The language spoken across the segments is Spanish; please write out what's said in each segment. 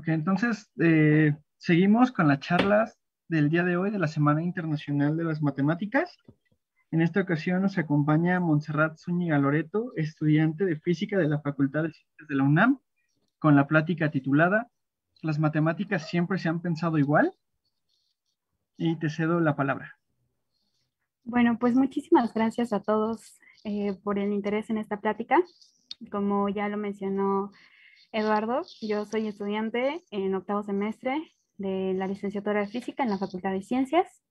Ok, entonces seguimos con las charlas del día de hoy de la Semana Internacional de las Matemáticas. En esta ocasión nos acompaña Montserrat Zúñiga Loreto, estudiante de Física de la Facultad de Ciencias de la UNAM, con la plática titulada ¿Las matemáticas siempre se han pensado igual? Y te cedo la palabra. Bueno, pues muchísimas gracias a todos por el interés en esta plática. Como ya lo mencionó Eduardo, yo soy estudiante en octavo semestre de la licenciatura de Física en la Facultad de Ciencias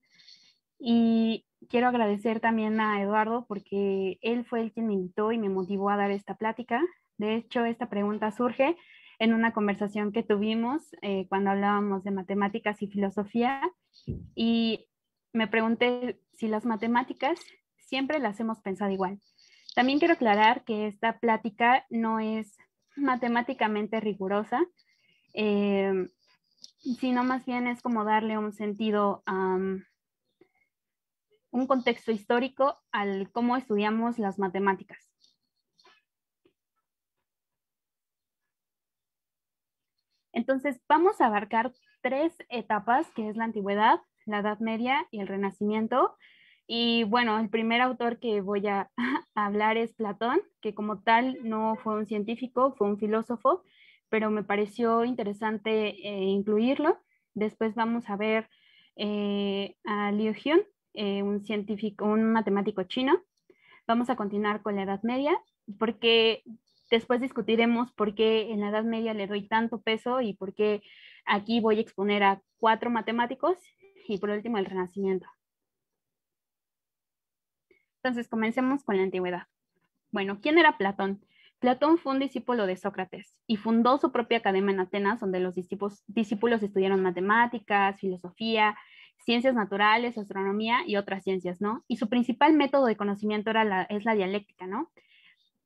y quiero agradecer también a Eduardo porque él fue el quien me invitó y me motivó a dar esta plática. De hecho, esta pregunta surge en una conversación que tuvimos cuando hablábamos de matemáticas y filosofía y me pregunté si las matemáticas siempre las hemos pensado igual. También quiero aclarar que esta plática no es matemáticamente rigurosa, eh, sino más bien es como darle un sentido, un contexto histórico al cómo estudiamos las matemáticas. Entonces, vamos a abarcar tres etapas, que es la antigüedad, la Edad Media y el Renacimiento. Y bueno, el primer autor que voy a hablar es Platón, que como tal no fue un científico, fue un filósofo, pero me pareció interesante incluirlo. Después vamos a ver a Liu Hyun, un científico, un matemático chino. Vamos a continuar con la Edad Media, porque después discutiremos por qué en la Edad Media le doy tanto peso y por qué aquí voy a exponer a cuatro matemáticos y por último el Renacimiento. Entonces, comencemos con la antigüedad. Bueno, ¿quién era Platón? Platón fue un discípulo de Sócrates y fundó su propia academia en Atenas, donde los discípulos estudiaron matemáticas, filosofía, ciencias naturales, astronomía y otras ciencias, ¿no? Y su principal método de conocimiento es la dialéctica, ¿no?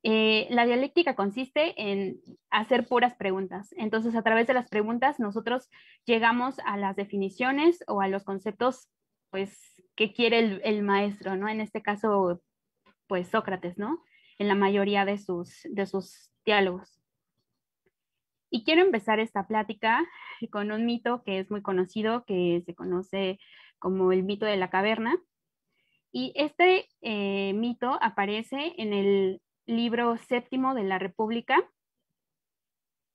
La dialéctica consiste en hacer puras preguntas. Entonces, a través de las preguntas, nosotros llegamos a las definiciones o a los conceptos, pues, que quiere el maestro, ¿no? En este caso, pues, Sócrates, ¿no? En la mayoría de sus diálogos. Y quiero empezar esta plática con un mito que es muy conocido, que se conoce como el mito de la caverna. Y este mito aparece en el libro séptimo de la República.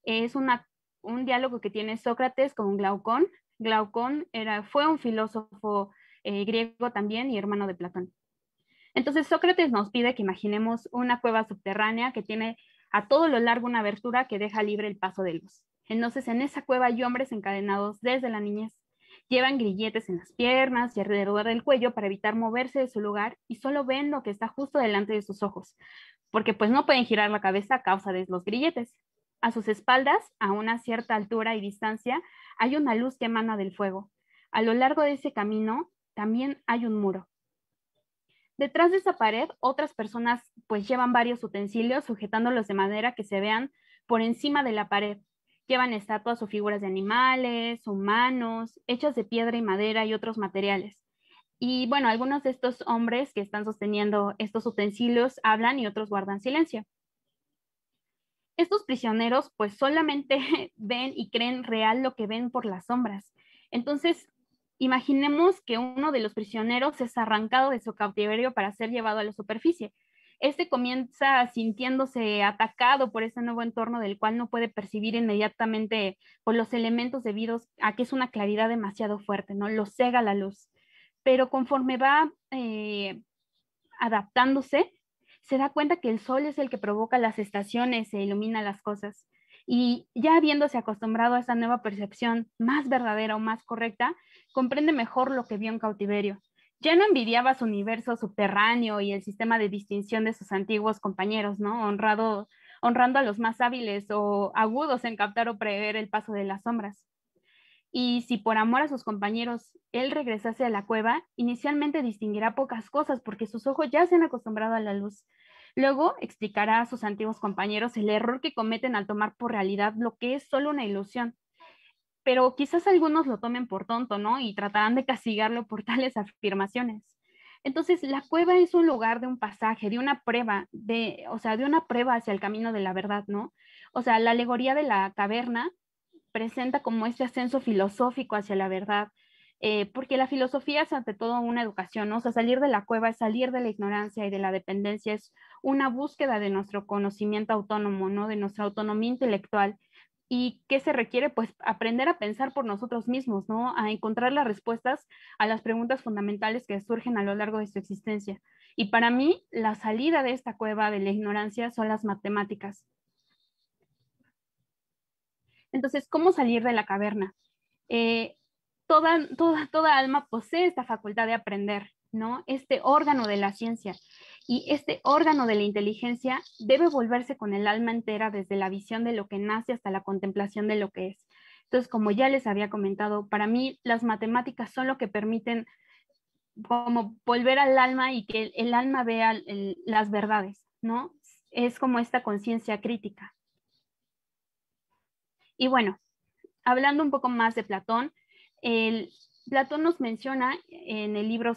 Es un diálogo que tiene Sócrates con Glaucón. Glaucón fue un filósofo griego también y hermano de Platón. Entonces Sócrates nos pide que imaginemos una cueva subterránea que tiene a todo lo largo una abertura que deja libre el paso de luz. Entonces en esa cueva hay hombres encadenados desde la niñez. Llevan grilletes en las piernas y alrededor del cuello para evitar moverse de su lugar y solo ven lo que está justo delante de sus ojos, porque pues no pueden girar la cabeza a causa de los grilletes. A sus espaldas, a una cierta altura y distancia, hay una luz que emana del fuego. A lo largo de ese camino también hay un muro. Detrás de esa pared, otras personas pues llevan varios utensilios sujetándolos de manera que se vean por encima de la pared. Llevan estatuas o figuras de animales, humanos, hechas de piedra y madera y otros materiales. Y bueno, algunos de estos hombres que están sosteniendo estos utensilios hablan y otros guardan silencio. Estos prisioneros pues solamente ven y creen real lo que ven por las sombras. Entonces, imaginemos que uno de los prisioneros es arrancado de su cautiverio para ser llevado a la superficie. Este comienza sintiéndose atacado por ese nuevo entorno del cual no puede percibir inmediatamente por los elementos debidos a que es una claridad demasiado fuerte, ¿no? Lo cega la luz. Pero conforme va adaptándose, se da cuenta que el sol es el que provoca las estaciones e ilumina las cosas. Y ya habiéndose acostumbrado a esa nueva percepción más verdadera o más correcta, comprende mejor lo que vio en cautiverio. Ya no envidiaba su universo subterráneo y el sistema de distinción de sus antiguos compañeros, ¿no? Honrando a los más hábiles o agudos en captar o prever el paso de las sombras. Y si por amor a sus compañeros él regresase a la cueva, inicialmente distinguirá pocas cosas porque sus ojos ya se han acostumbrado a la luz. Luego explicará a sus antiguos compañeros el error que cometen al tomar por realidad lo que es solo una ilusión. Pero quizás algunos lo tomen por tonto, ¿no? Y tratarán de castigarlo por tales afirmaciones. Entonces, la cueva es un lugar de un pasaje, de una prueba, de una prueba hacia el camino de la verdad, ¿no? O sea, la alegoría de la caverna presenta como este ascenso filosófico hacia la verdad, porque la filosofía es ante todo una educación, ¿no? O sea, salir de la cueva es salir de la ignorancia y de la dependencia, es una búsqueda de nuestro conocimiento autónomo, ¿no? De nuestra autonomía intelectual. ¿Y qué se requiere? Pues aprender a pensar por nosotros mismos, ¿no? A encontrar las respuestas a las preguntas fundamentales que surgen a lo largo de su existencia. Y para mí, la salida de esta cueva de la ignorancia son las matemáticas. Entonces, ¿cómo salir de la caverna? Eh, toda alma posee esta facultad de aprender, ¿no? Este órgano de la ciencia y este órgano de la inteligencia debe volverse con el alma entera desde la visión de lo que nace hasta la contemplación de lo que es. Entonces, como ya les había comentado, para mí las matemáticas son lo que permiten como volver al alma y que el alma vea las verdades, ¿no? Es como esta conciencia crítica. Y bueno, hablando un poco más de Platón, Platón nos menciona en el libro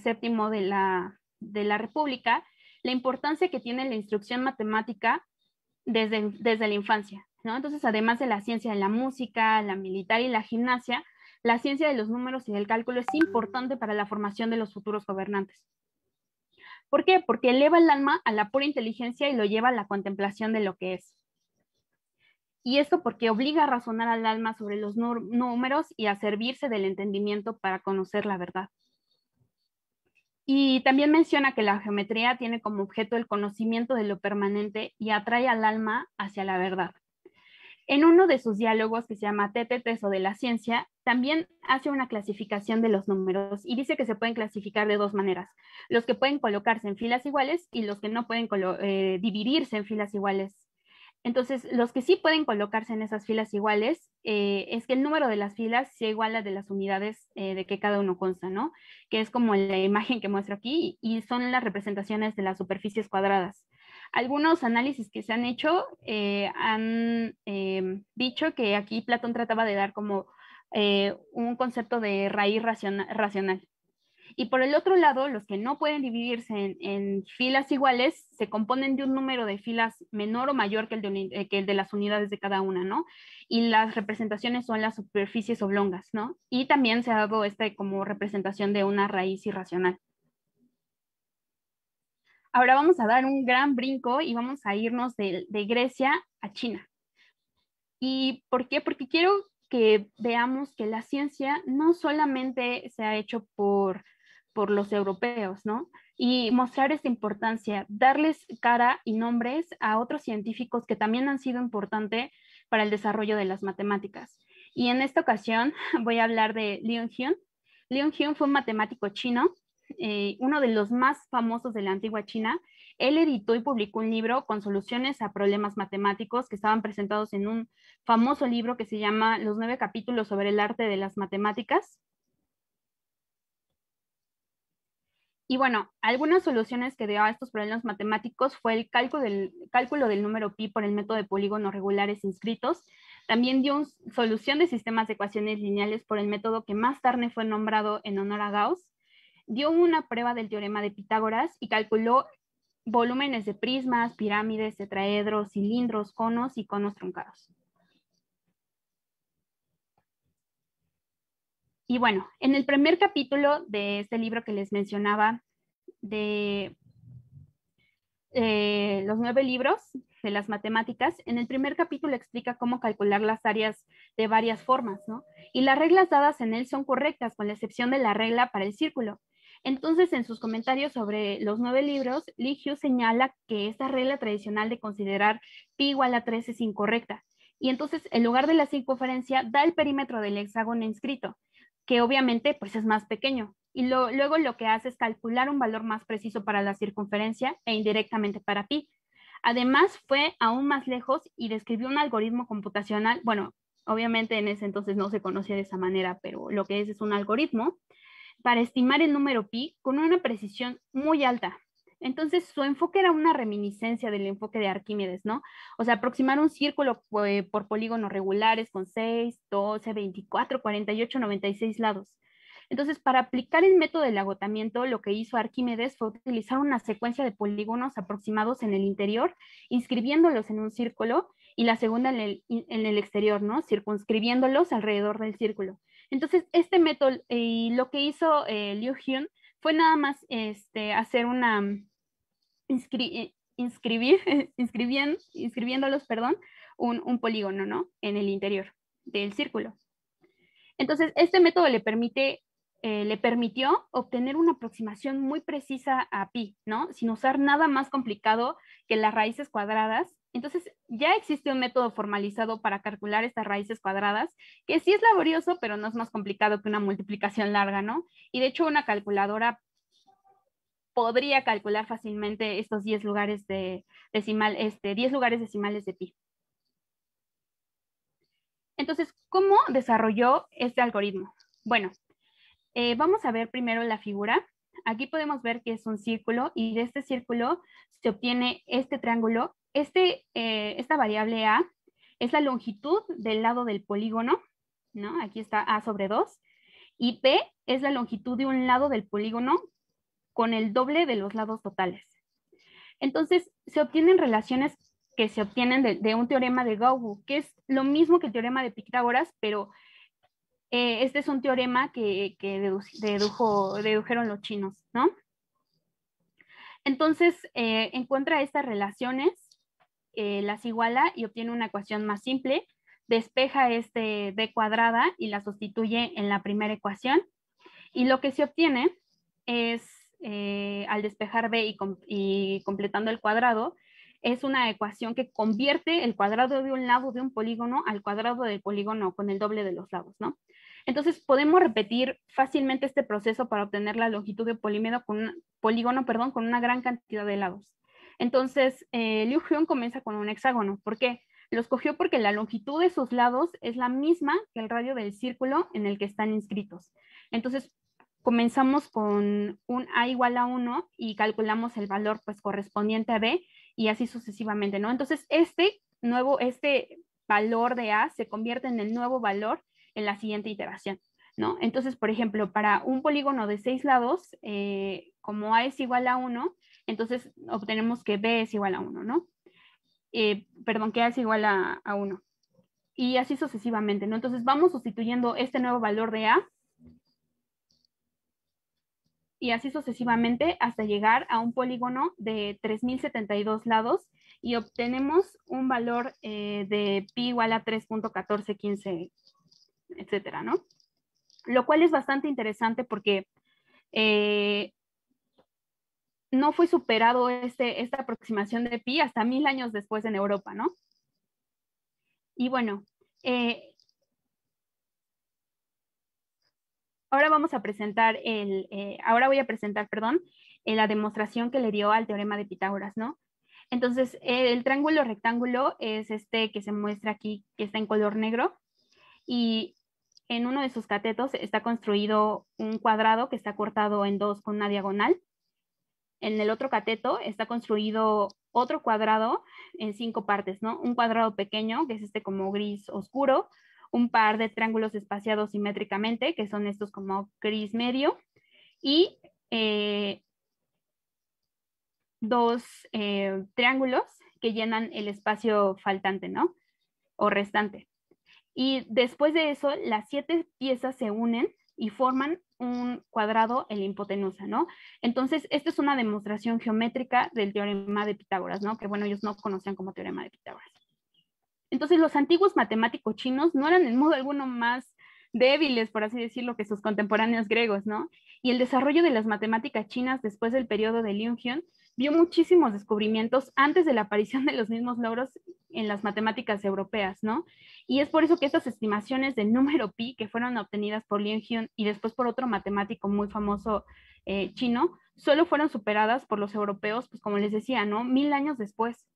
séptimo de la República la importancia que tiene la instrucción matemática desde la infancia, ¿no? Entonces, además de la ciencia de la música, la militar y la gimnasia, la ciencia de los números y del cálculo es importante para la formación de los futuros gobernantes. ¿Por qué? Porque eleva el alma a la pura inteligencia y lo lleva a la contemplación de lo que es. Y esto porque obliga a razonar al alma sobre los números y a servirse del entendimiento para conocer la verdad. Y también menciona que la geometría tiene como objeto el conocimiento de lo permanente y atrae al alma hacia la verdad. En uno de sus diálogos, que se llama Tetetes o de la ciencia, también hace una clasificación de los números y dice que se pueden clasificar de dos maneras: los que pueden colocarse en filas iguales y los que no pueden dividirse en filas iguales. Entonces, los que sí pueden colocarse en esas filas iguales, es que el número de las filas sea igual a de las unidades de que cada uno consta, ¿no? Que es como la imagen que muestro aquí, y son las representaciones de las superficies cuadradas. Algunos análisis que se han hecho han dicho que aquí Platón trataba de dar como un concepto de raíz racional. Y por el otro lado, los que no pueden dividirse en filas iguales se componen de un número de filas menor o mayor que el de las unidades de cada una, ¿no? Y las representaciones son las superficies oblongas, ¿no? Y también se ha dado como representación de una raíz irracional. Ahora vamos a dar un gran brinco y vamos a irnos de Grecia a China. ¿Y por qué? Porque quiero que veamos que la ciencia no solamente se ha hecho por los europeos, ¿no? Y mostrar esta importancia, darles cara y nombres a otros científicos que también han sido importantes para el desarrollo de las matemáticas. Y en esta ocasión voy a hablar de Liu Hyun. Liu Hyun fue un matemático chino, uno de los más famosos de la antigua China. Él editó y publicó un libro con soluciones a problemas matemáticos que estaban presentados en un famoso libro que se llama Los 9 capítulos sobre el arte de las matemáticas. Y bueno, algunas soluciones que dio a estos problemas matemáticos fue el cálculo del número pi por el método de polígonos regulares inscritos. También dio solución de sistemas de ecuaciones lineales por el método que más tarde fue nombrado en honor a Gauss. Dio una prueba del teorema de Pitágoras y calculó volúmenes de prismas, pirámides, tetraedros, cilindros, conos y conos truncados. Y bueno, en el primer capítulo de este libro que les mencionaba, de los 9 libros de las matemáticas, en el primer capítulo explica cómo calcular las áreas de varias formas, ¿no? Y las reglas dadas en él son correctas, con la excepción de la regla para el círculo. Entonces, en sus comentarios sobre los 9 libros, Li Hu señala que esta regla tradicional de considerar pi igual a 3 es incorrecta. Y entonces, en lugar de la circunferencia, da el perímetro del hexágono inscrito, que obviamente pues es más pequeño. Y luego lo que hace es calcular un valor más preciso para la circunferencia e indirectamente para pi. Además, fue aún más lejos y describió un algoritmo computacional. Bueno, obviamente en ese entonces no se conocía de esa manera, pero lo que es un algoritmo para estimar el número pi con una precisión muy alta. Entonces, su enfoque era una reminiscencia del enfoque de Arquímedes, ¿no? O sea, aproximar un círculo por polígonos regulares con 6, 12, 24, 48, 96 lados. Entonces, para aplicar el método del agotamiento, lo que hizo Arquímedes fue utilizar una secuencia de polígonos aproximados en el interior, inscribiéndolos en un círculo y la segunda en el exterior, ¿no? Circunscribiéndolos alrededor del círculo. Entonces, este método, lo que hizo Liu Hyun fue nada más hacer una, inscribiéndolos, perdón, un polígono, ¿no? En el interior del círculo. Entonces, este método le permitió obtener una aproximación muy precisa a pi, ¿no? Sin usar nada más complicado que las raíces cuadradas. Entonces, ya existe un método formalizado para calcular estas raíces cuadradas, que sí es laborioso, pero no es más complicado que una multiplicación larga, ¿no? Y de hecho, una calculadora podría calcular fácilmente estos 10 lugares 10 lugares decimales de pi. Entonces, ¿cómo desarrolló este algoritmo? Bueno, vamos a ver primero la figura. Aquí podemos ver que es un círculo y de este círculo se obtiene este triángulo. Esta variable A es la longitud del lado del polígono, ¿no? Aquí está A sobre 2. Y P es la longitud de un lado del polígono con el doble de los lados totales. Entonces, se obtienen relaciones que se obtienen de un teorema de Gauss, que es lo mismo que el teorema de Pitágoras, pero este es un teorema que dedujeron los chinos, ¿no? Entonces, encuentra estas relaciones, las iguala y obtiene una ecuación más simple, despeja este b cuadrada y la sustituye en la primera ecuación. Y lo que se obtiene es, al despejar b y completando el cuadrado, es una ecuación que convierte el cuadrado de un lado de un polígono al cuadrado del polígono con el doble de los lados, ¿no? Entonces podemos repetir fácilmente este proceso para obtener la longitud de polígono, con una gran cantidad de lados. Entonces, Liu Hyun comienza con un hexágono. ¿Por qué? Lo escogió porque la longitud de sus lados es la misma que el radio del círculo en el que están inscritos. Entonces, comenzamos con un A igual a 1 y calculamos el valor pues correspondiente a B y así sucesivamente, ¿no? Entonces, este valor de A se convierte en el nuevo valor en la siguiente iteración, ¿no? Entonces, por ejemplo, para un polígono de 6 lados, como A es igual a 1, entonces obtenemos que B es igual a 1, ¿no? Que A es igual a 1. Y así sucesivamente, ¿no? Entonces vamos sustituyendo este nuevo valor de A y así sucesivamente hasta llegar a un polígono de 3072 lados y obtenemos un valor de pi igual a 3.1415, etcétera, ¿no? Lo cual es bastante interesante porque no fue superado esta aproximación de pi hasta 1000 años después en Europa, ¿no? Y bueno, ahora vamos a presentar ahora voy a presentar, perdón, la demostración que le dio al teorema de Pitágoras, ¿no? Entonces, el triángulo rectángulo es este que se muestra aquí, que está en color negro, y en uno de sus catetos está construido un cuadrado que está cortado en dos con una diagonal. En el otro cateto está construido otro cuadrado en 5 partes, ¿no? Un cuadrado pequeño, que es este como gris oscuro, un par de triángulos espaciados simétricamente, que son estos como gris medio, y dos triángulos que llenan el espacio faltante, ¿no? O restante. Y después de eso, las 7 piezas se unen y forman un cuadrado en la hipotenusa, ¿no? Entonces, esta es una demostración geométrica del teorema de Pitágoras, ¿no? Que bueno, ellos no conocían como teorema de Pitágoras. Entonces, los antiguos matemáticos chinos no eran en modo alguno más débiles, por así decirlo, que sus contemporáneos griegos, ¿no? Y el desarrollo de las matemáticas chinas después del periodo de Liu Hyun vio muchísimos descubrimientos antes de la aparición de los mismos logros en las matemáticas europeas, ¿no? Y es por eso que estas estimaciones del número pi que fueron obtenidas por Liu Hyun y después por otro matemático muy famoso chino, solo fueron superadas por los europeos, pues como les decía, ¿no? 1000 años después.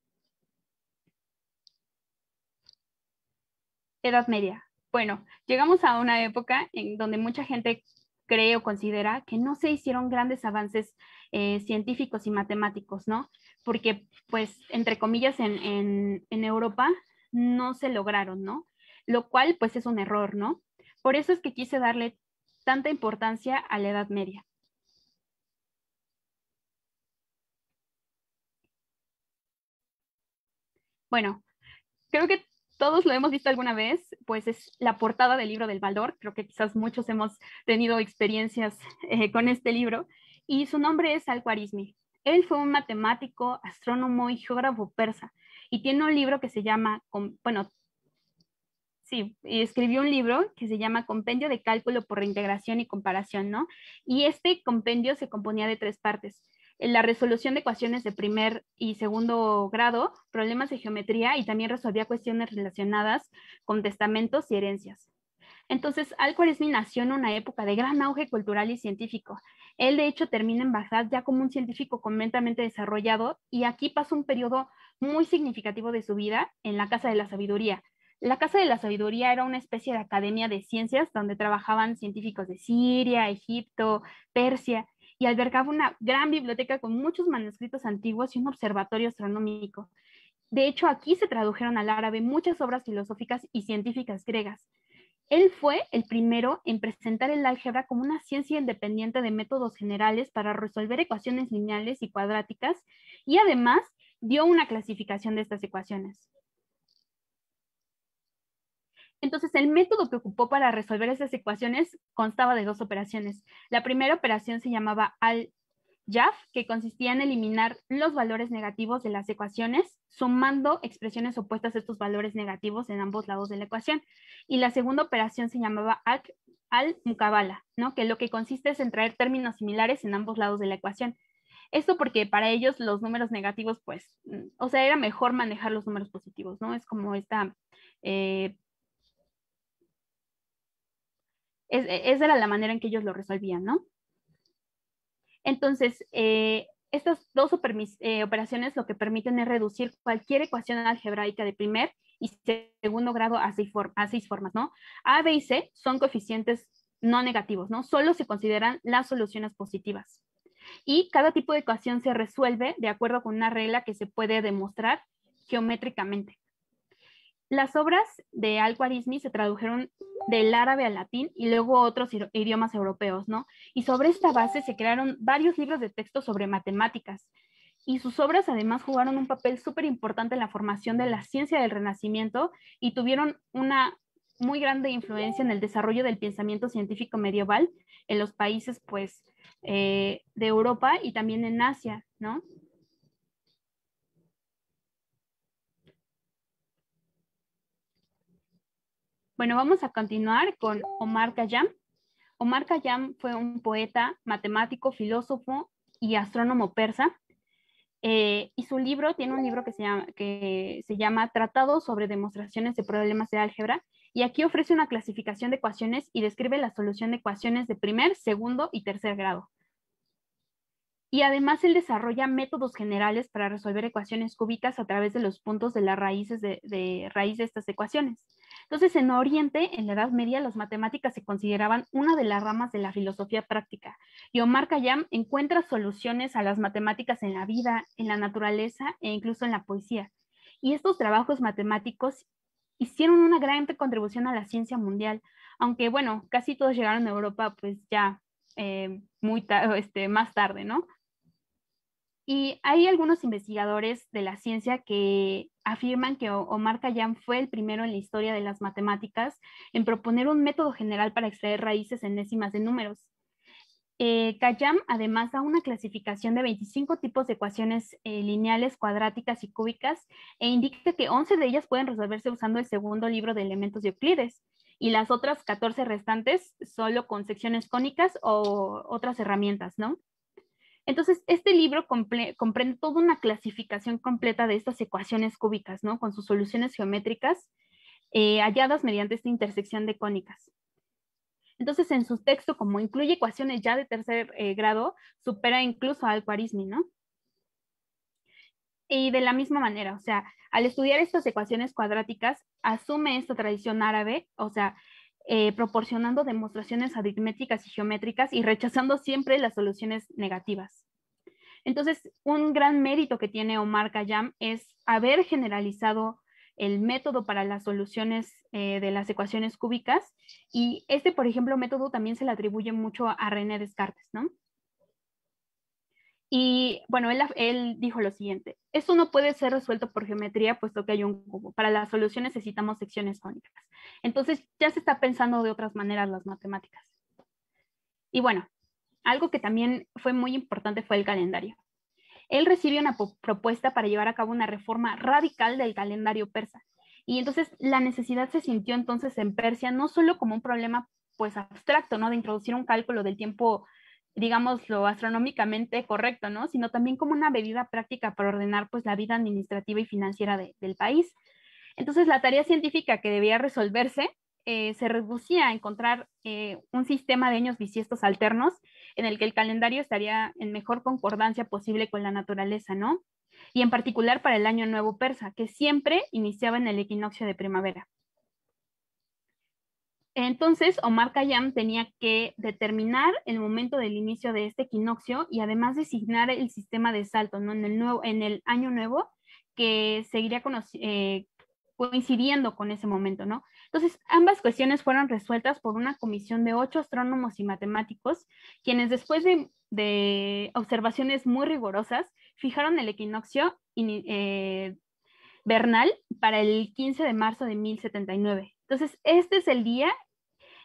Edad Media. Bueno, llegamos a una época en donde mucha gente cree o considera que no se hicieron grandes avances científicos y matemáticos, ¿no? Porque, pues, entre comillas, en Europa no se lograron, ¿no? Lo cual, pues, es un error, ¿no? Por eso es que quise darle tanta importancia a la Edad Media. Bueno, creo que todos lo hemos visto alguna vez, pues es la portada del libro del Baldor. Creo que quizás muchos hemos tenido experiencias con este libro. Y su nombre es Al-Khwarizmi. Él fue un matemático, astrónomo y geógrafo persa. Y tiene un libro que se llama, bueno, sí, escribió un libro que se llama Compendio de Cálculo por Reintegración y Comparación, ¿no? Y este compendio se componía de 3 partes: la resolución de ecuaciones de primer y segundo grado, problemas de geometría, y también resolvía cuestiones relacionadas con testamentos y herencias. Entonces, Al-Khwarizmi nació en una época de gran auge cultural y científico. Él, de hecho, termina en Bagdad ya como un científico completamente desarrollado, y aquí pasa un periodo muy significativo de su vida en la Casa de la Sabiduría. La Casa de la Sabiduría era una especie de academia de ciencias donde trabajaban científicos de Siria, Egipto, Persia, y albergaba una gran biblioteca con muchos manuscritos antiguos y un observatorio astronómico. De hecho, aquí se tradujeron al árabe muchas obras filosóficas y científicas griegas. Él fue el primero en presentar el álgebra como una ciencia independiente de métodos generales para resolver ecuaciones lineales y cuadráticas, y además dio una clasificación de estas ecuaciones. Entonces, el método que ocupó para resolver esas ecuaciones constaba de 2 operaciones. La primera operación se llamaba al-Jaf, que consistía en eliminar los valores negativos de las ecuaciones, sumando expresiones opuestas a estos valores negativos en ambos lados de la ecuación. Y la segunda operación se llamaba al-Mukabala, ¿no? Que lo que consiste es en traer términos similares en ambos lados de la ecuación. Esto porque para ellos los números negativos, pues, o sea, era mejor manejar los números positivos, ¿no? Es como esa era la manera en que ellos lo resolvían, ¿no? Entonces, estas 2 operaciones lo que permiten es reducir cualquier ecuación algebraica de primer y segundo grado a 6 formas, ¿no? A, B y C son coeficientes no negativos, ¿no? Solo se consideran las soluciones positivas. Y cada tipo de ecuación se resuelve de acuerdo con una regla que se puede demostrar geométricamente. Las obras de Al-Khwarizmi se tradujeron del árabe al latín y luego otros idiomas europeos, ¿no? Y sobre esta base se crearon varios libros de texto sobre matemáticas. Y sus obras además jugaron un papel súper importante en la formación de la ciencia del Renacimiento y tuvieron una muy grande influencia en el desarrollo del pensamiento científico medieval en los países, pues, de Europa y también en Asia, ¿no? Bueno, vamos a continuar con Omar Khayyam. Omar Khayyam fue un poeta, matemático, filósofo y astrónomo persa. Y su libro, tiene un libro que se llama Tratado sobre demostraciones de problemas de álgebra, y aquí ofrece una clasificación de ecuaciones y describe la solución de ecuaciones de primer, segundo y tercer grado. Y además él desarrolla métodos generales para resolver ecuaciones cúbicas a través de los puntos de las raíces de raíz de estas ecuaciones. Entonces, en Oriente, en la Edad Media, las matemáticas se consideraban una de las ramas de la filosofía práctica. Y Omar Khayyam encuentra soluciones a las matemáticas en la vida, en la naturaleza e incluso en la poesía. Y estos trabajos matemáticos hicieron una gran contribución a la ciencia mundial, aunque bueno, casi todos llegaron a Europa pues ya más tarde, ¿no? Y hay algunos investigadores de la ciencia que afirman que Omar Khayyam fue el primero en la historia de las matemáticas en proponer un método general para extraer raíces en décimas de números. Khayyam además da una clasificación de 25 tipos de ecuaciones lineales, cuadráticas y cúbicas, e indica que 11 de ellas pueden resolverse usando el segundo libro de elementos de Euclides, y las otras 14 restantes solo con secciones cónicas o otras herramientas, ¿no? Entonces, este libro comprende toda una clasificación completa de estas ecuaciones cúbicas, ¿no? Con sus soluciones geométricas halladas mediante esta intersección de cónicas. Entonces, en su texto, como incluye ecuaciones ya de tercer grado, supera incluso a Al-Khwarizmi, ¿no? Y de la misma manera, o sea, al estudiar estas ecuaciones cuadráticas, asume esta tradición árabe, o sea, proporcionando demostraciones aritméticas y geométricas y rechazando siempre las soluciones negativas. Entonces, un gran mérito que tiene Omar Khayyam es haber generalizado el método para las soluciones de las ecuaciones cúbicas, y por ejemplo, método también se le atribuye mucho a René Descartes, ¿no? Y bueno, él dijo lo siguiente: esto no puede ser resuelto por geometría, puesto que hay un cubo. Para la solución necesitamos secciones cónicas. Entonces ya se está pensando de otras maneras las matemáticas. Y bueno, algo que también fue muy importante fue el calendario. Él recibió una propuesta para llevar a cabo una reforma radical del calendario persa. Y entonces la necesidad se sintió entonces en Persia no solo como un problema pues abstracto, ¿no? De introducir un cálculo del tiempo, digámoslo, astronómicamente correcto, ¿no? Sino también como una medida práctica para ordenar pues la vida administrativa y financiera del país. Entonces, la tarea científica que debía resolverse se reducía a encontrar un sistema de años bisiestos alternos en el que el calendario estaría en mejor concordancia posible con la naturaleza, ¿no? Y en particular para el año nuevo persa, que siempre iniciaba en el equinoccio de primavera. Entonces, Omar Khayyam tenía que determinar el momento del inicio de este equinoccio y además designar el sistema de salto, ¿no? En el año nuevo, que seguiría coincidiendo con ese momento, ¿no? Entonces, ambas cuestiones fueron resueltas por una comisión de 8 astrónomos y matemáticos, quienes después de observaciones muy rigurosas, fijaron el equinoccio vernal para el 15 de marzo de 1079. Entonces, este es el día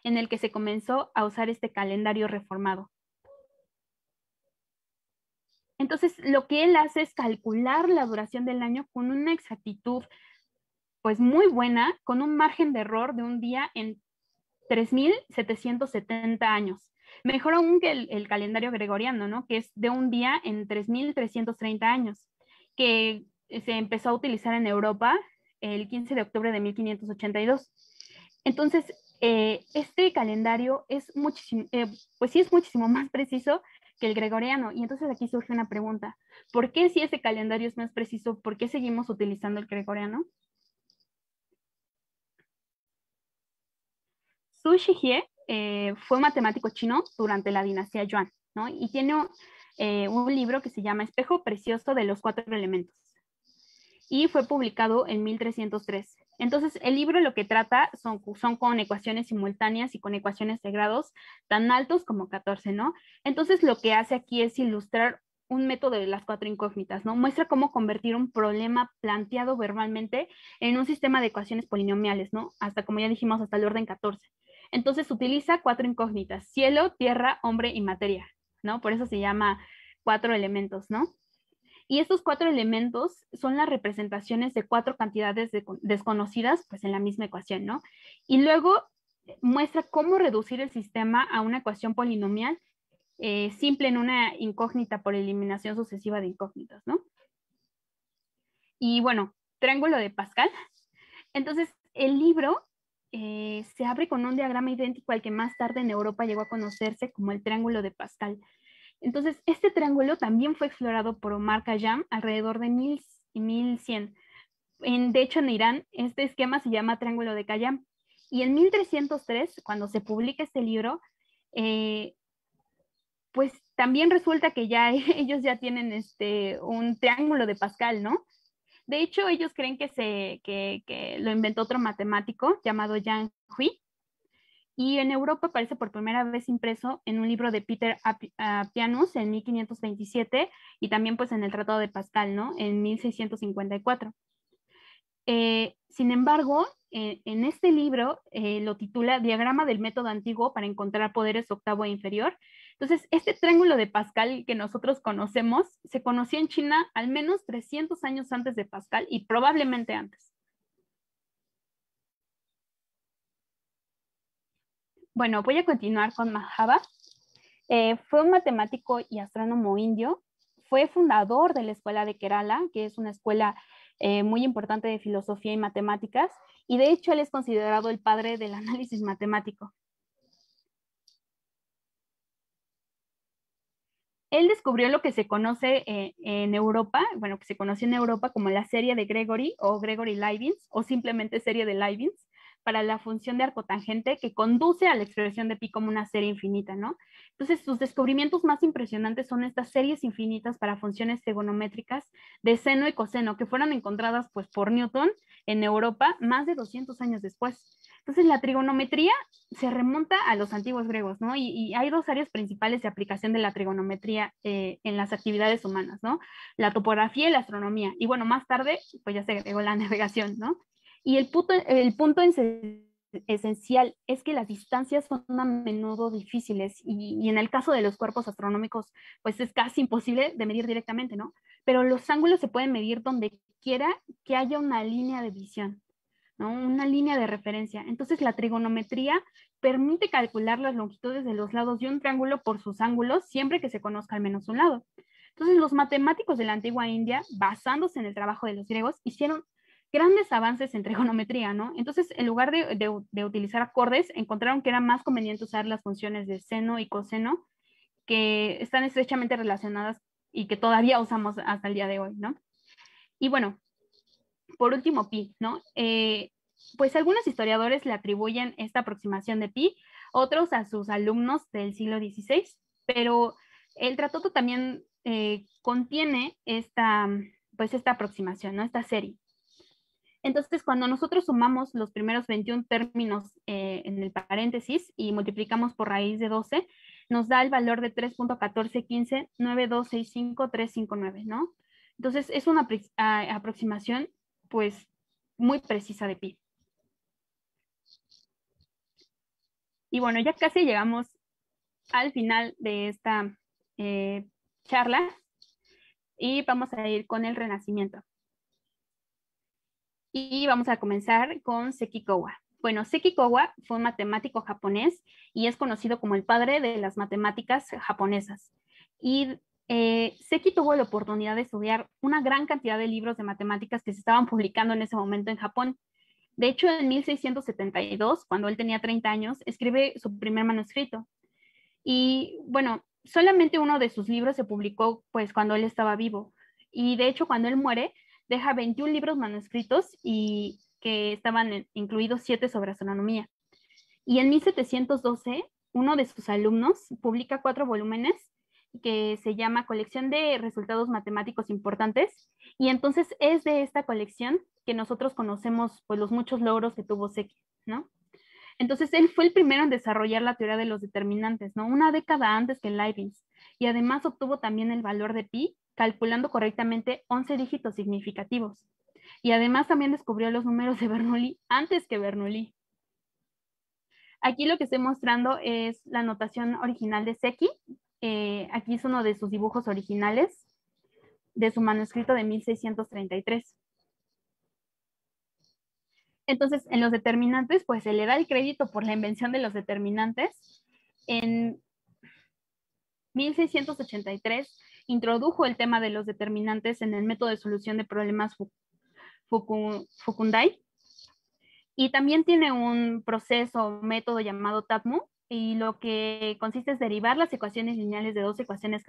en el que se comenzó a usar este calendario reformado. Entonces, lo que él hace es calcular la duración del año con una exactitud pues muy buena, con un margen de error de un día en 3.770 años. Mejor aún que el calendario gregoriano, ¿no? Que es de un día en 3.330 años, que se empezó a utilizar en Europa el 15 de octubre de 1582. Entonces, este calendario es muchísimo, pues sí es muchísimo más preciso que el gregoriano. Y entonces aquí surge una pregunta: ¿por qué si ese calendario es más preciso, por qué seguimos utilizando el gregoriano? Zhu Xijie fue matemático chino durante la dinastía Yuan, ¿no? Y tiene un libro que se llama Espejo Precioso de los Cuatro Elementos. Y fue publicado en 1303. Entonces, el libro lo que trata son con ecuaciones simultáneas y con ecuaciones de grados tan altos como 14, ¿no? Entonces, lo que hace aquí es ilustrar un método de las cuatro incógnitas, ¿no? Muestra cómo convertir un problema planteado verbalmente en un sistema de ecuaciones polinomiales, ¿no? Hasta, como ya dijimos, hasta el orden 14. Entonces, utiliza cuatro incógnitas: cielo, tierra, hombre y materia, ¿no? Por eso se llama cuatro elementos, ¿no? Y estos cuatro elementos son las representaciones de cuatro cantidades desconocidas, pues en la misma ecuación, ¿no? Y luego muestra cómo reducir el sistema a una ecuación polinomial simple en una incógnita por eliminación sucesiva de incógnitas, ¿no? Y bueno, triángulo de Pascal. Entonces, el libro se abre con un diagrama idéntico al que más tarde en Europa llegó a conocerse como el triángulo de Pascal. Entonces, este triángulo también fue explorado por Omar Khayyam alrededor de 1100. De hecho, en Irán, este esquema se llama Triángulo de Khayyam. Y en 1303, cuando se publica este libro, pues también resulta que ya ellos ya tienen un triángulo de Pascal, ¿no? De hecho, ellos creen que lo inventó otro matemático llamado Yang Hui, y en Europa aparece por primera vez impreso en un libro de Peter Appianus en 1527 y también pues en el Tratado de Pascal, ¿no? En 1654. Sin embargo, en este libro lo titula Diagrama del método antiguo para encontrar poderes octavo e inferior. Entonces, este triángulo de Pascal que nosotros conocemos se conocía en China al menos 300 años antes de Pascal y probablemente antes. Bueno, voy a continuar con Mahava. Fue un matemático y astrónomo indio. Fue fundador de la escuela de Kerala, que es una escuela muy importante de filosofía y matemáticas, y de hecho él es considerado el padre del análisis matemático. Él descubrió lo que se conoce en Europa, bueno, que se conoció en Europa como la serie de Gregory o Gregory-Leibniz, o simplemente serie de Leibniz, para la función de arcotangente que conduce a la expresión de pi como una serie infinita, ¿no? Entonces, sus descubrimientos más impresionantes son estas series infinitas para funciones trigonométricas de seno y coseno, que fueron encontradas pues por Newton en Europa más de 200 años después. Entonces, la trigonometría se remonta a los antiguos griegos, ¿no? Y hay dos áreas principales de aplicación de la trigonometría en las actividades humanas, ¿no? La topografía y la astronomía. Y bueno, más tarde, pues ya se agregó la navegación, ¿no? Y el punto esencial es que las distancias son a menudo difíciles y en el caso de los cuerpos astronómicos, pues es casi imposible de medir directamente, ¿no? Pero los ángulos se pueden medir donde quiera que haya una línea de visión, ¿no? Una línea de referencia. Entonces la trigonometría permite calcular las longitudes de los lados de un triángulo por sus ángulos siempre que se conozca al menos un lado. Entonces los matemáticos de la antigua India, basándose en el trabajo de los griegos, hicieron grandes avances en trigonometría, ¿no? Entonces, en lugar de utilizar acordes, encontraron que era más conveniente usar las funciones de seno y coseno, que están estrechamente relacionadas y que todavía usamos hasta el día de hoy, ¿no? Y bueno, por último, pi, ¿no? Pues algunos historiadores le atribuyen esta aproximación de pi, otros a sus alumnos del siglo XVI, pero el tratado también contiene pues esta aproximación, ¿no? Esta serie. Entonces, cuando nosotros sumamos los primeros 21 términos en el paréntesis y multiplicamos por raíz de 12, nos da el valor de 3.1415-9265359, ¿no? Entonces, es una aproximación, pues, muy precisa de pi. Y bueno, ya casi llegamos al final de esta charla y vamos a ir con el Renacimiento. Y vamos a comenzar con Seki Kowa. Bueno, Seki Kowa fue un matemático japonés y es conocido como el padre de las matemáticas japonesas. Y Seki tuvo la oportunidad de estudiar una gran cantidad de libros de matemáticas que se estaban publicando en ese momento en Japón. De hecho, en 1672, cuando él tenía 30 años, escribe su primer manuscrito. Y bueno, solamente uno de sus libros se publicó pues cuando él estaba vivo. Y de hecho, cuando él muere, deja 21 libros manuscritos y que estaban incluidos 7 sobre astronomía. Y en 1712, uno de sus alumnos publica 4 volúmenes que se llama Colección de Resultados Matemáticos Importantes. Y entonces es de esta colección que nosotros conocemos pues los muchos logros que tuvo Seki, ¿no? Entonces, él fue el primero en desarrollar la teoría de los determinantes, ¿no? Una década antes que Leibniz. Y además obtuvo también el valor de pi, calculando correctamente 11 dígitos significativos. Y además también descubrió los números de Bernoulli antes que Bernoulli. Aquí lo que estoy mostrando es la notación original de Seki. Aquí es uno de sus dibujos originales de su manuscrito de 1633. Entonces, en los determinantes, pues se le da el crédito por la invención de los determinantes. En 1683 introdujo el tema de los determinantes en el método de solución de problemas Fukundai. Y también tiene un proceso o método llamado TATMU, y lo que consiste es derivar las ecuaciones lineales de dos ecuaciones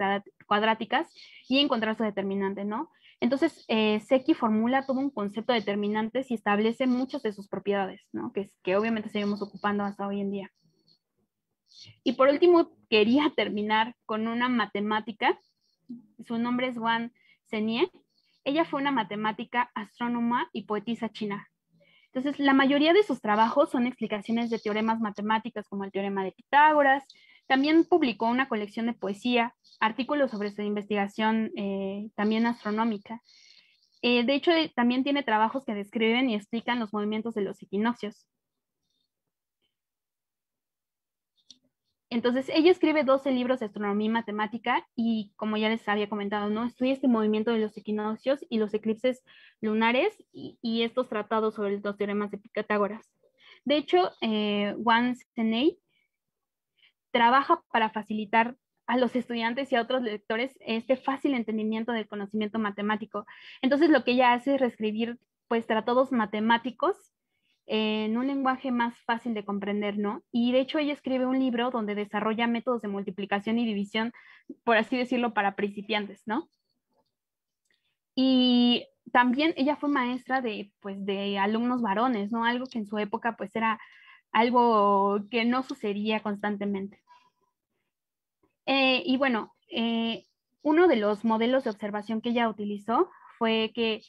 cuadráticas y encontrar su determinante, ¿no? Entonces, Seki formula todo un concepto de determinantes y establece muchas de sus propiedades, ¿no? Que obviamente seguimos ocupando hasta hoy en día. Y por último, quería terminar con una matemática. Su nombre es Wang Zhenie. Ella fue una matemática, astrónoma y poetisa china. Entonces, la mayoría de sus trabajos son explicaciones de teoremas matemáticos como el teorema de Pitágoras. También publicó una colección de poesía, artículos sobre su investigación también astronómica. De hecho, también tiene trabajos que describen y explican los movimientos de los equinoccios. Entonces, ella escribe 12 libros de astronomía y matemática y, como ya les había comentado, ¿no? Estudia este movimiento de los equinoccios y los eclipses lunares y estos tratados sobre los teoremas de Pitágoras. De hecho, Wang Zhenie trabaja para facilitar a los estudiantes y a otros lectores este fácil entendimiento del conocimiento matemático. Entonces, lo que ella hace es reescribir, pues, tratados matemáticos en un lenguaje más fácil de comprender, ¿no? Y de hecho ella escribe un libro donde desarrolla métodos de multiplicación y división, por así decirlo, para principiantes, ¿no? Y también ella fue maestra pues, de alumnos varones, ¿no? Algo que en su época pues era algo que no sucedía constantemente. Y bueno, uno de los modelos de observación que ella utilizó fue que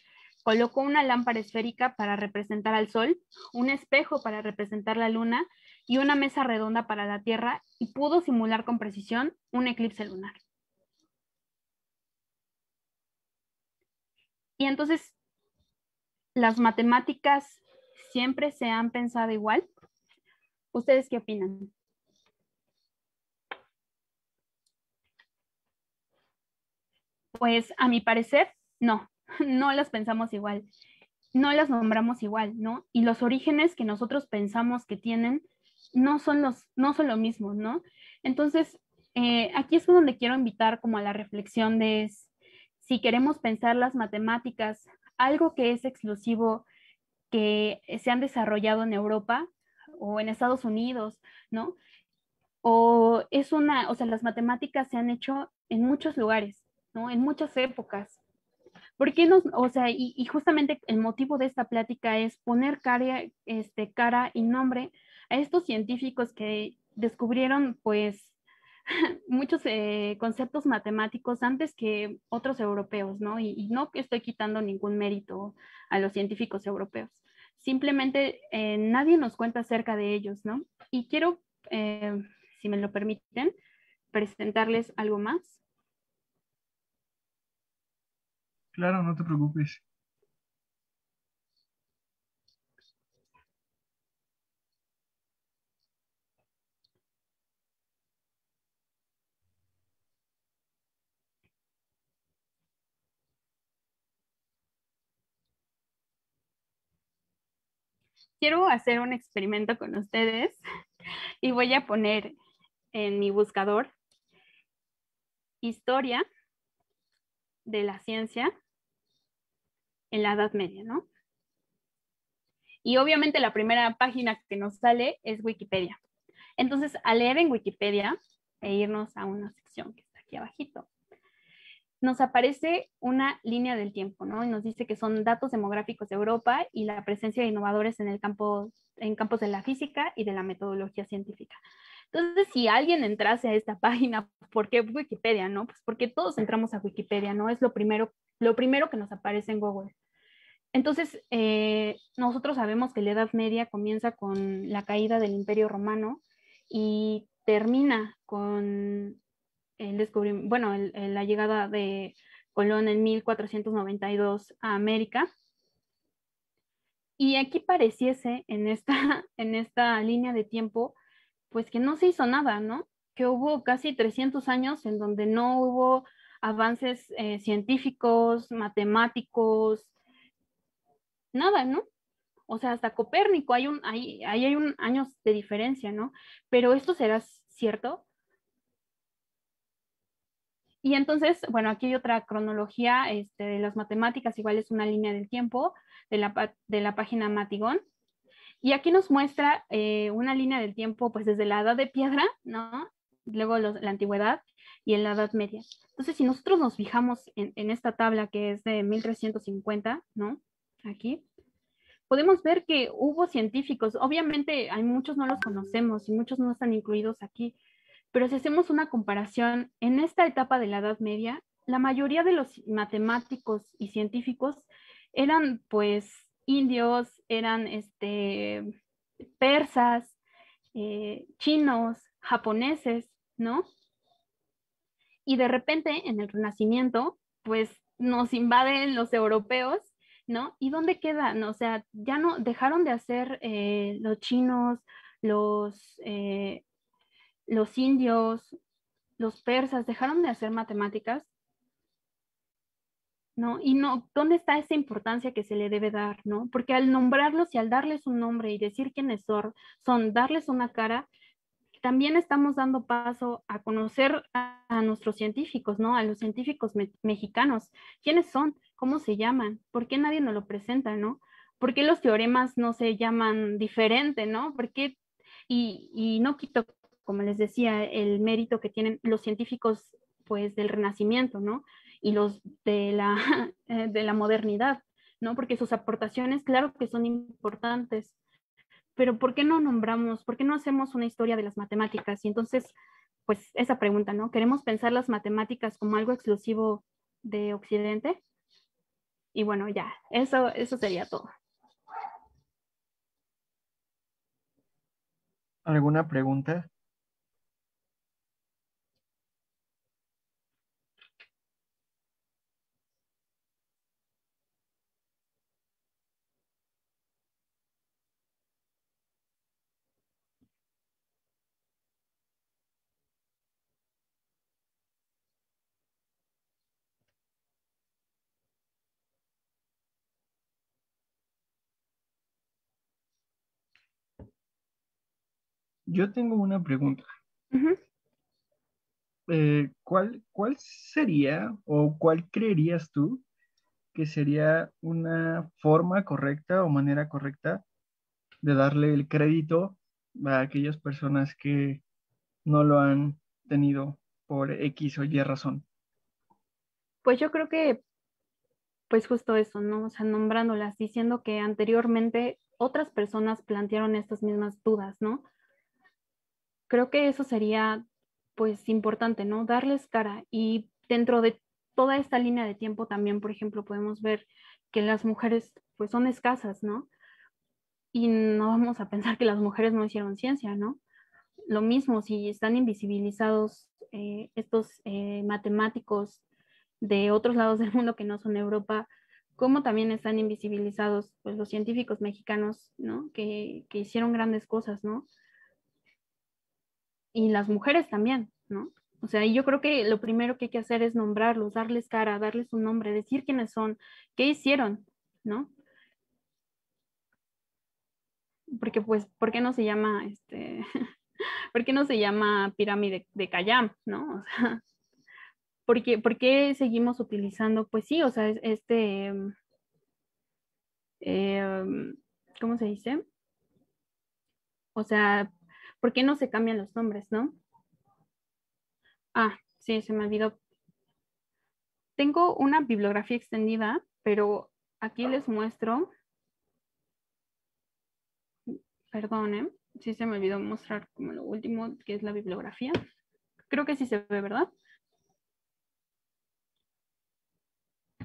colocó una lámpara esférica para representar al Sol, un espejo para representar la Luna y una mesa redonda para la Tierra, y pudo simular con precisión un eclipse lunar. Y entonces, ¿las matemáticas siempre se han pensado igual? ¿Ustedes qué opinan? Pues a mi parecer, no, no las pensamos igual, no las nombramos igual, ¿no? Y los orígenes que nosotros pensamos que tienen no son lo mismo, ¿no? Entonces, aquí es donde quiero invitar como a la reflexión de si queremos pensar las matemáticas, algo que es exclusivo, que se han desarrollado en Europa o en Estados Unidos, ¿no? O sea, las matemáticas se han hecho en muchos lugares, ¿no? En muchas épocas. ¿Por qué o sea, y justamente el motivo de esta plática es poner cara y nombre a estos científicos que descubrieron, pues, muchos conceptos matemáticos antes que otros europeos, ¿no? Y no que estoy quitando ningún mérito a los científicos europeos. Simplemente nadie nos cuenta acerca de ellos, ¿no? Y quiero, si me lo permiten, presentarles algo más. Claro, no te preocupes. Quiero hacer un experimento con ustedes y voy a poner en mi buscador historia de la ciencia en la Edad Media, ¿no? Y obviamente la primera página que nos sale es Wikipedia. Entonces, al leer en Wikipedia e irnos a una sección que está aquí abajito, nos aparece una línea del tiempo, ¿no? Y nos dice que son datos demográficos de Europa y la presencia de innovadores en campos de la física y de la metodología científica. Entonces, si alguien entrase a esta página, ¿por qué Wikipedia, no? Pues porque todos entramos a Wikipedia, ¿no? Es lo primero que nos aparece en Google. Entonces, nosotros sabemos que la Edad Media comienza con la caída del Imperio Romano y termina con la llegada de Colón en 1492 a América. Y aquí pareciese en esta línea de tiempo, pues que no se hizo nada, ¿no? Que hubo casi 300 años en donde no hubo avances científicos, matemáticos, nada, ¿no? O sea, hasta Copérnico hay un años de diferencia, ¿no? Pero esto será cierto. Y entonces, bueno, aquí hay otra cronología de las matemáticas, igual es una línea del tiempo de la página Matigón. Y aquí nos muestra una línea del tiempo, pues desde la Edad de Piedra, ¿no? Luego la Antigüedad y en la Edad Media. Entonces, si nosotros nos fijamos en esta tabla que es de 1350, ¿no? Aquí, podemos ver que hubo científicos, obviamente hay muchos no los conocemos y muchos no están incluidos aquí, pero si hacemos una comparación, en esta etapa de la Edad Media, la mayoría de los matemáticos y científicos eran pues indios, eran persas, chinos, japoneses, ¿no? Y de repente en el Renacimiento, pues nos invaden los europeos, ¿no? ¿Y dónde quedan? O sea, ya no dejaron de hacer los chinos, los, eh, los indios, los persas, dejaron de hacer matemáticas, ¿no? Y no, ¿dónde está esa importancia que se le debe dar, ¿no? Porque al nombrarlos y al darles un nombre y decir quiénes son darles una cara, también estamos dando paso a conocer a nuestros científicos, ¿no? A los científicos mexicanos. ¿Quiénes son? ¿Cómo se llaman? ¿Por qué nadie nos lo presenta, no? ¿Por qué los teoremas no se llaman diferente, no? ¿Por qué? Y no quito, como les decía, el mérito que tienen los científicos, pues, del Renacimiento, ¿no? Y los de la modernidad, ¿no? Porque sus aportaciones, claro que son importantes, pero ¿por qué no nombramos, por qué no hacemos una historia de las matemáticas? Y entonces, pues esa pregunta, ¿no? ¿Queremos pensar las matemáticas como algo exclusivo de Occidente? Y bueno, ya, eso sería todo. ¿Alguna pregunta? Yo tengo una pregunta. Ujú. ¿Cuál sería o cuál creerías tú que sería una forma correcta o manera correcta de darle el crédito a aquellas personas que no lo han tenido por X o Y razón? Pues yo creo que, pues justo eso, ¿no? O sea, nombrándolas, diciendo que anteriormente otras personas plantearon estas mismas dudas, ¿no? Creo que eso sería, pues, importante, ¿no? Darles cara. Y dentro de toda esta línea de tiempo también, por ejemplo, podemos ver que las mujeres, pues, son escasas, ¿no? Y no vamos a pensar que las mujeres no hicieron ciencia, ¿no? Lo mismo, si están invisibilizados estos matemáticos de otros lados del mundo que no son Europa, como también están invisibilizados pues, los científicos mexicanos, ¿no? Que hicieron grandes cosas, ¿no? Y las mujeres también, ¿no? O sea, y yo creo que lo primero que hay que hacer es nombrarlos, darles cara, darles un nombre, decir quiénes son, qué hicieron, ¿no? Porque pues, ¿por qué no se llama ¿por qué no se llama pirámide de Cayam, ¿no? O sea, por qué seguimos utilizando, pues sí, o sea, eh, ¿cómo se dice? O sea, ¿por qué no se cambian los nombres, no? Ah, sí, se me olvidó. Tengo una bibliografía extendida, pero aquí les muestro, perdón, sí se me olvidó mostrar como lo último, que es la bibliografía. Creo que sí se ve, ¿verdad?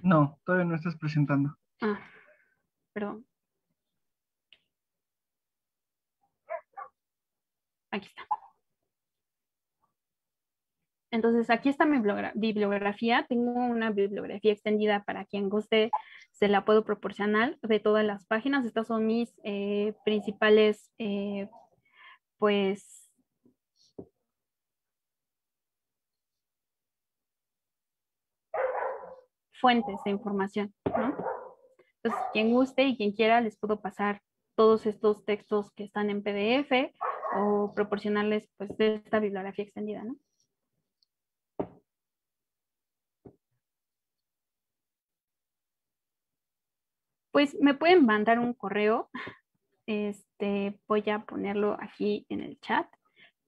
No, todavía no estás presentando. Ah, perdón, aquí está. Entonces, aquí está mi bibliografía. Tengo una bibliografía extendida para quien guste, se la puedo proporcionar de todas las páginas. Estas son mis principales, pues, fuentes de información, ¿no? Entonces, quien guste y quien quiera, les puedo pasar todos estos textos que están en PDF o proporcionarles, pues, de esta bibliografía extendida, ¿no? Pues me pueden mandar un correo. Voy a ponerlo aquí en el chat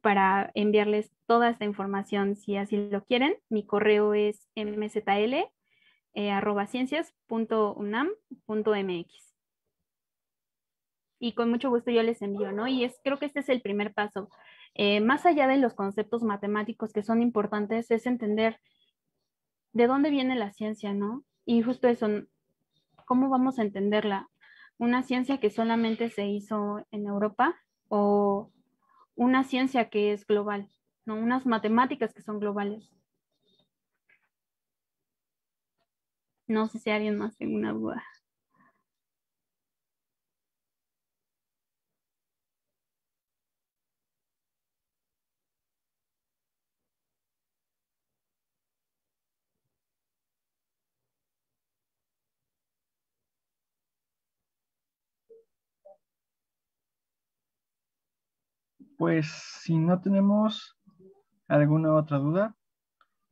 para enviarles toda esta información si así lo quieren. Mi correo es mzl@ciencias.unam.mx y con mucho gusto yo les envío, ¿no? Y creo que este es el primer paso. Más allá de los conceptos matemáticos que son importantes, es entender de dónde viene la ciencia, ¿no? Y justo eso, ¿cómo vamos a entenderla? ¿Una ciencia que solamente se hizo en Europa o una ciencia que es global, ¿no? Unas matemáticas que son globales? No sé si alguien más tiene una duda. Pues si no tenemos alguna otra duda,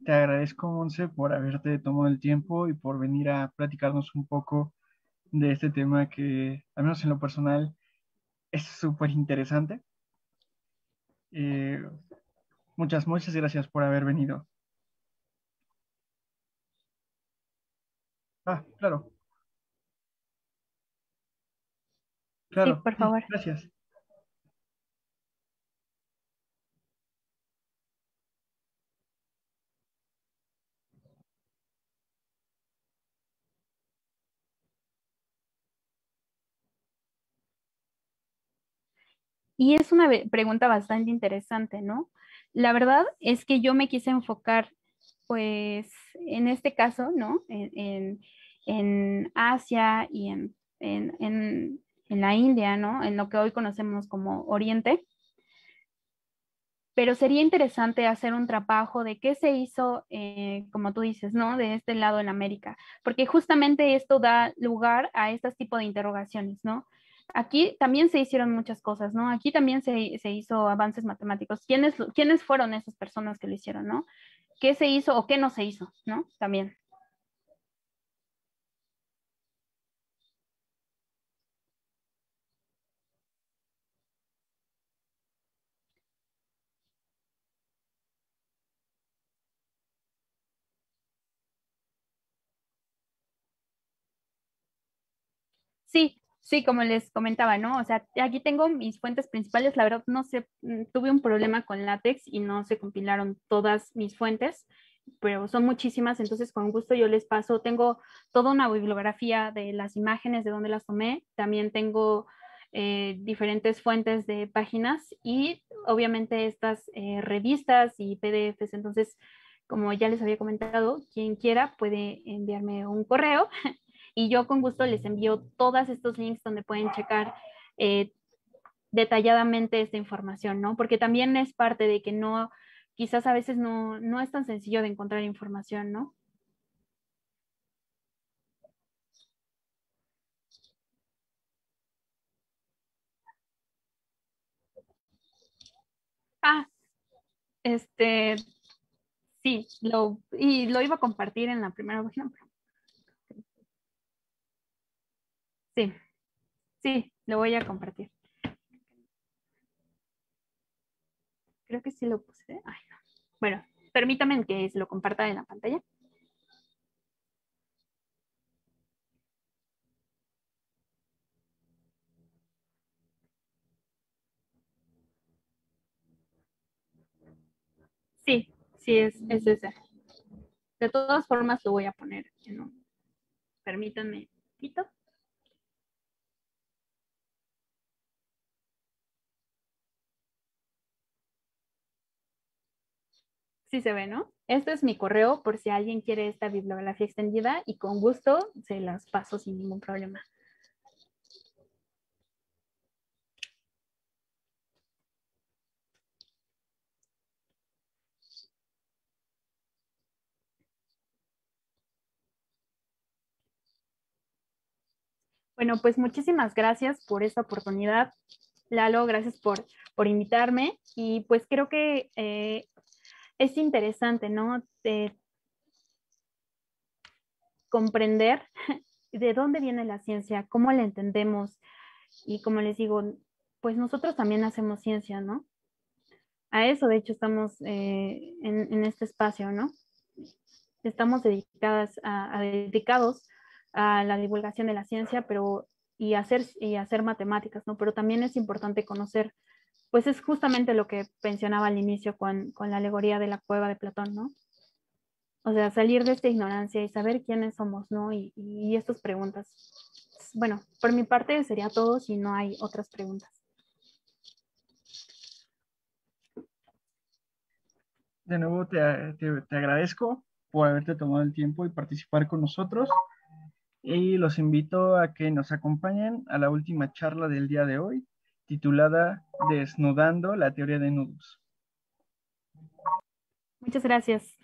te agradezco, Monse, por haberte tomado el tiempo y por venir a platicarnos un poco de este tema que, al menos en lo personal, es súper interesante. Eh, muchas gracias por haber venido. Ah, claro, Sí, claro, por sí, favor. gracias. Y es una pregunta bastante interesante, ¿no? La verdad es que yo me quise enfocar, pues, en este caso, ¿no? En Asia y en la India, ¿no? En lo que hoy conocemos como Oriente. Pero sería interesante hacer un trabajo de qué se hizo, como tú dices, ¿no? De este lado en América, porque justamente esto da lugar a este tipo de interrogaciones, ¿no? Aquí también se hicieron muchas cosas, ¿no? Aquí también se hizo avances matemáticos. ¿Quiénes fueron esas personas que lo hicieron, ¿no? ¿Qué se hizo o qué no se hizo, ¿no? También. Sí, sí, como les comentaba, ¿no? O sea, aquí tengo mis fuentes principales. La verdad, no sé, tuve un problema con látex y no se compilaron todas mis fuentes, pero son muchísimas, entonces con gusto yo les paso. Tengo toda una bibliografía de las imágenes, de dónde las tomé. También tengo diferentes fuentes de páginas y obviamente estas revistas y PDFs. Entonces, como ya les había comentado, quien quiera puede enviarme un correo y yo con gusto les envío todos estos links donde pueden checar eh, detalladamente esta información, ¿no? Porque también es parte de que no, quizás a veces no es tan sencillo de encontrar información, ¿no? Ah, este, sí, y lo iba a compartir en la primera página. Sí, sí, lo voy a compartir. Creo que sí lo puse. Ay, no. Bueno, permítame que se lo comparta en la pantalla. Sí, sí, es ese. De todas formas, lo voy a poner en un. Permítanme un poquito. Sí se ve, ¿no? Este es mi correo por si alguien quiere esta bibliografía extendida y con gusto se las paso sin ningún problema. Bueno, pues muchísimas gracias por esta oportunidad, Lalo, gracias por invitarme y pues creo que es interesante, ¿no? De comprender de dónde viene la ciencia, cómo la entendemos y como les digo, pues nosotros también hacemos ciencia, ¿no? A eso, de hecho, estamos en este espacio, ¿no? Estamos dedicados a la divulgación de la ciencia, pero y hacer matemáticas, ¿no? Pero también es importante conocer, pues es justamente lo que mencionaba al inicio con la alegoría de la cueva de Platón, ¿no? O sea, salir de esta ignorancia y saber quiénes somos, ¿no? Y estas preguntas. Bueno, por mi parte sería todo si no hay otras preguntas. De nuevo te agradezco por haberte tomado el tiempo y participar con nosotros y los invito a que nos acompañen a la última charla del día de hoy, titulada Desnudando la teoría de nudos. Muchas gracias.